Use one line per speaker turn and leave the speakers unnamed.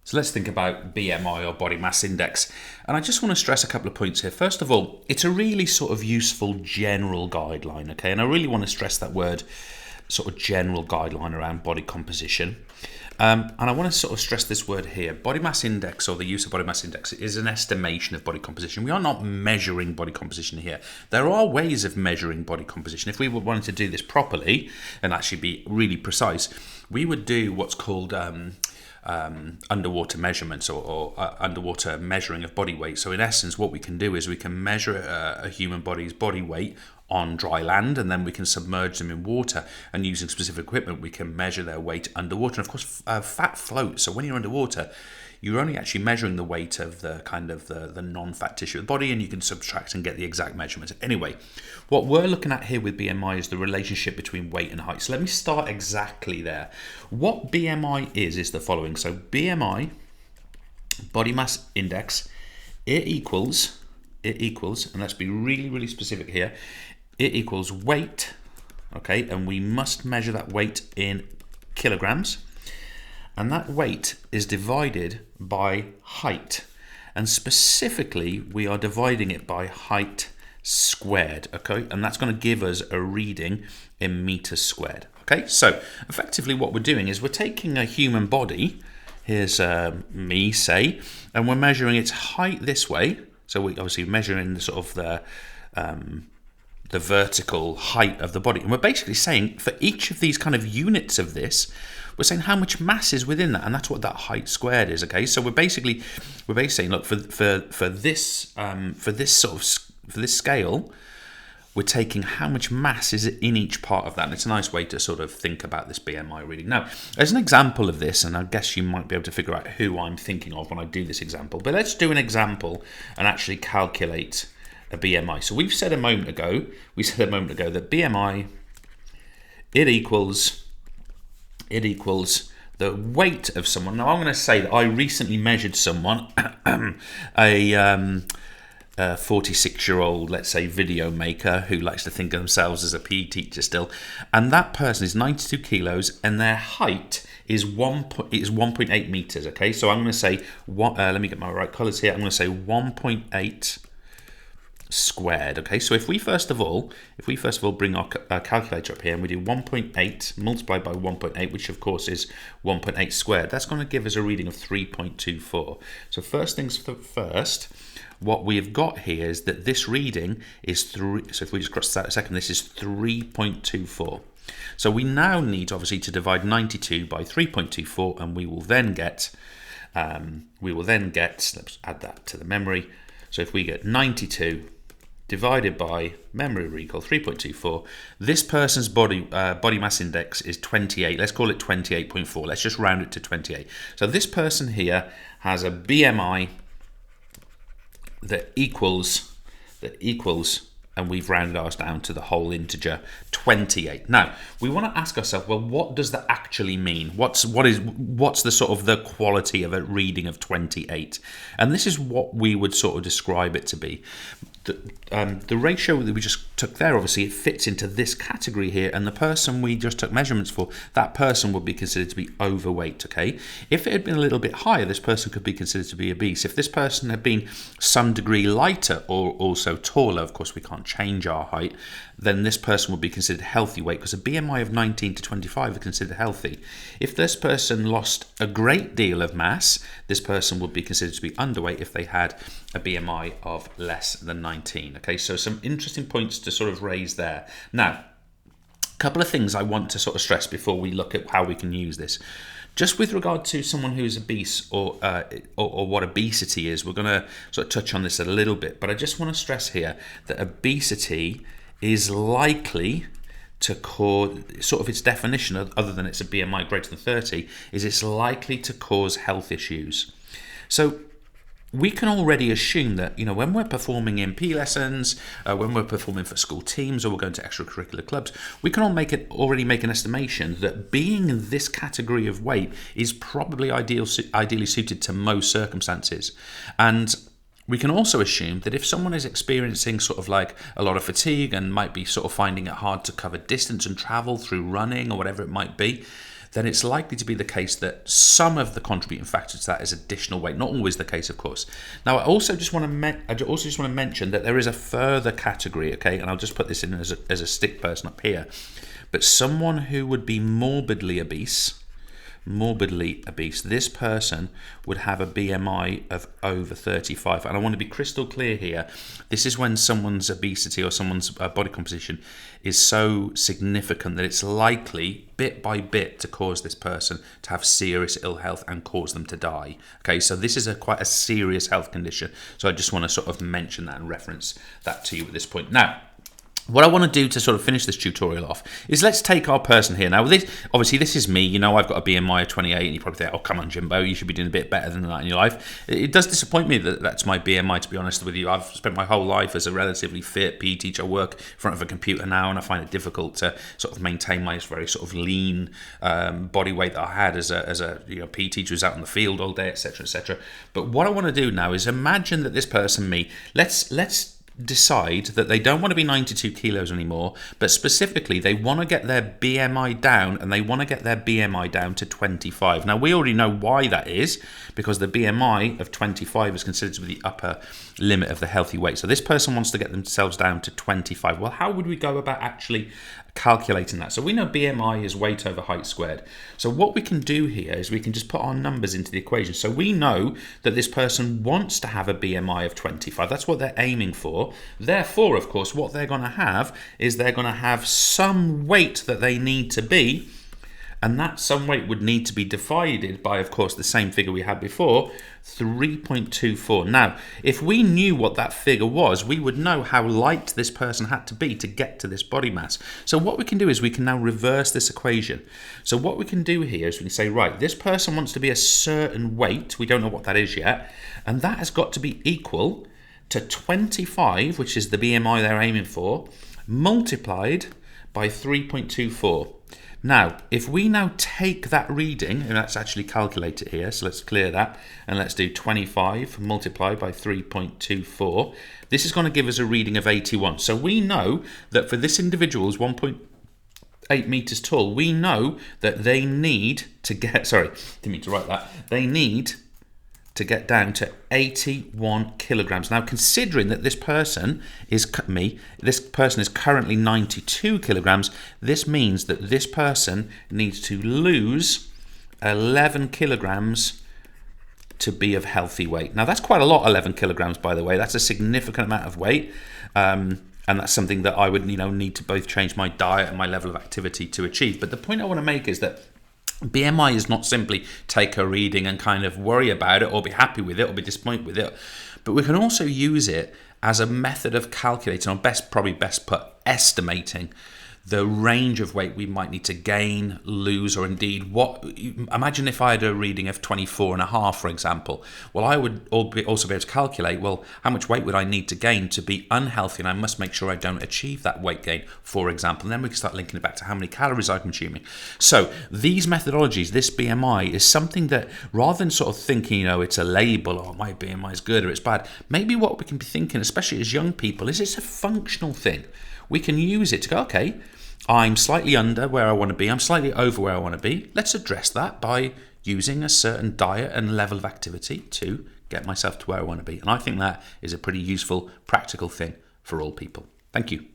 So let's think about BMI or body mass index. And I just want to stress a couple of points here. First of all, it's a really sort of useful general guideline, okay? And I really want to stress that word, sort of general guideline around body composition. And I want to sort of stress this word here. Body mass index, or the use of body mass index, is an estimation of body composition. We are not measuring body composition here. There are ways of measuring body composition. If we were wanting to do this properly and actually be really precise, we would do what's called underwater measurements or underwater measuring of body weight. So in essence, what we can do is we can measure a human body's body weight on dry land, and then we can submerge them in water, and using specific equipment we can measure their weight underwater. And of course, fat floats, so when you're underwater you're only actually measuring the weight of the kind of the non-fat tissue of the body, and you can subtract and get the exact measurement. Anyway, what we're looking at here with BMI is the relationship between weight and height. So let me start exactly there. What BMI is the following. So BMI, body mass index, it equals, and let's be really, really specific here, it equals weight, okay, and we must measure that weight in kilograms. And that weight is divided by height. And specifically, we are dividing it by height squared, okay? And that's going to give us a reading in meters squared, okay? So effectively what we're doing is we're taking a human body, here's me, say, and we're measuring its height this way. So we obviously measuring the sort of the vertical height of the body. And we're basically saying for each of these kind of units of this, we're saying how much mass is within that, and that's what that height squared is. Okay, so we're basically saying, look, for this scale, we're taking how much mass is in each part of that, and it's a nice way to sort of think about this BMI reading. Now, as an example of this, and I guess you might be able to figure out who I'm thinking of when I do this example, but let's do an example and actually calculate a BMI. So we said a moment ago that BMI, it equals the weight of someone. Now I'm going to say that I recently measured someone, a 46-year-old, let's say, video maker who likes to think of themselves as a PE teacher still, and that person is 92 kilos and their height is 1.8 meters. Okay, so I'm going to say let me get my right colors here. I'm going to say 1.8 squared. Okay, so if we first of all bring our calculator up here and we do 1.8 multiplied by 1.8, which of course is 1.8 squared, that's going to give us a reading of 3.24. So first things first, what we have got here is that this reading is 3. So if we just cross that a second, this is 3.24. So we now need obviously to divide 92 by 3.24, and we will then get let's add that to the memory. So if we get 92 divided by memory recall 3.24, this person's body mass index is 28. Let's call it 28.4. Let's just round it to 28. So this person here has a BMI that equals, and we've rounded ours down to the whole integer, 28. Now we want to ask ourselves, well, what does that actually mean? What's the sort of the quality of a reading of 28? And this is what we would sort of describe it to be. The ratio that we just took there, obviously it fits into this category here, and the person we just took measurements for, that person would be considered to be overweight. Okay, if it had been a little bit higher, this person could be considered to be obese. If this person had been some degree lighter or also taller, of course we can't change our height, then this person would be considered healthy weight, because a BMI of 19 to 25 is considered healthy. If this person lost a great deal of mass, this person would be considered to be underweight if they had a BMI of less than 19. Okay, so some interesting points to sort of raise there. Now, a couple of things I want to sort of stress before we look at how we can use this. Just with regard to someone who is obese or what obesity is, we're going to sort of touch on this a little bit, but I just want to stress here that obesity is likely to cause, sort of its definition, other than it's a BMI greater than 30, is it's likely to cause health issues. So we can already assume that, when we're performing in PE lessons, when we're performing for school teams, or we're going to extracurricular clubs, we can already make an estimation that being in this category of weight is probably ideally suited to most circumstances. And we can also assume that if someone is experiencing sort of like a lot of fatigue and might be sort of finding it hard to cover distance and travel through running or whatever it might be, then it's likely to be the case that some of the contributing factor to that is additional weight. Not always the case, of course. Now, I also just want to mention that there is a further category, okay, and I'll just put this in as a stick person up here. But someone who would be morbidly obese, this person would have a BMI of over 35. And I want to be crystal clear here. This is when someone's obesity or someone's body composition is so significant that it's likely, bit by bit, to cause this person to have serious ill health and cause them to die. Okay, so this is quite a serious health condition. So I just want to sort of mention that and reference that to you at this point. Now, what I want to do to sort of finish this tutorial off is let's take our person here. Now, this is me. You know, I've got a BMI of 28, and you probably think, oh, come on, Jimbo, you should be doing a bit better than that in your life. It does disappoint me that that's my BMI, to be honest with you. I've spent my whole life as a relatively fit PE teacher. I work in front of a computer now, and I find it difficult to sort of maintain my very sort of lean body weight that I had as a PE teacher who's out in the field all day, etc., etc. But what I want to do now is imagine that this person, me, let's decide that they don't want to be 92 kilos anymore, but specifically they want to get their BMI down, and they want to get their BMI down to 25. Now, we already know why that is, because the BMI of 25 is considered to be the upper limit of the healthy weight. So this person wants to get themselves down to 25. Well, how would we go about actually calculating that? So we know BMI is weight over height squared. So what we can do here is we can just put our numbers into the equation. So we know that this person wants to have a BMI of 25. That's what they're aiming for. Therefore, of course, what they're going to have is they're going to have some weight that they need to be, and that some weight would need to be divided by, of course, the same figure we had before, 3.24. Now, if we knew what that figure was, we would know how light this person had to be to get to this body mass. So what we can do is we can now reverse this equation. So what we can do here is we can say, right, this person wants to be a certain weight. We don't know what that is yet. And that has got to be equal to 25, which is the BMI they're aiming for, multiplied by 3.24. Now, if we now take that reading, and let's actually calculate it here, so let's clear that, and let's do 25 multiplied by 3.24. This is going to give us a reading of 81. So we know that for this individual who's 1.8 meters tall, we know that they need to get, sorry, didn't mean to write that, they need to get down to 81 kilograms. Now, considering that this person is currently 92 kilograms, this means that this person needs to lose 11 kilograms to be of healthy weight. Now, that's quite a lot, 11 kilograms, by the way. That's a significant amount of weight. And that's something that I would, need to both change my diet and my level of activity to achieve. But the point I want to make is that BMI is not simply take a reading and kind of worry about it or be happy with it or be disappointed with it, but we can also use it as a method of calculating, or best put, estimating the range of weight we might need to gain, lose, or indeed imagine if I had a reading of 24.5, for example. Well, I would also be able to calculate, well, how much weight would I need to gain to be unhealthy, and I must make sure I don't achieve that weight gain, for example. And then we can start linking it back to how many calories I'm consuming. So these methodologies, this BMI, is something that rather than sort of thinking, it's a label, or my BMI is good or it's bad, maybe what we can be thinking, especially as young people, is it's a functional thing. We can use it to go, okay, I'm slightly under where I want to be, I'm slightly over where I want to be. Let's address that by using a certain diet and level of activity to get myself to where I want to be. And I think that is a pretty useful, practical thing for all people. Thank you.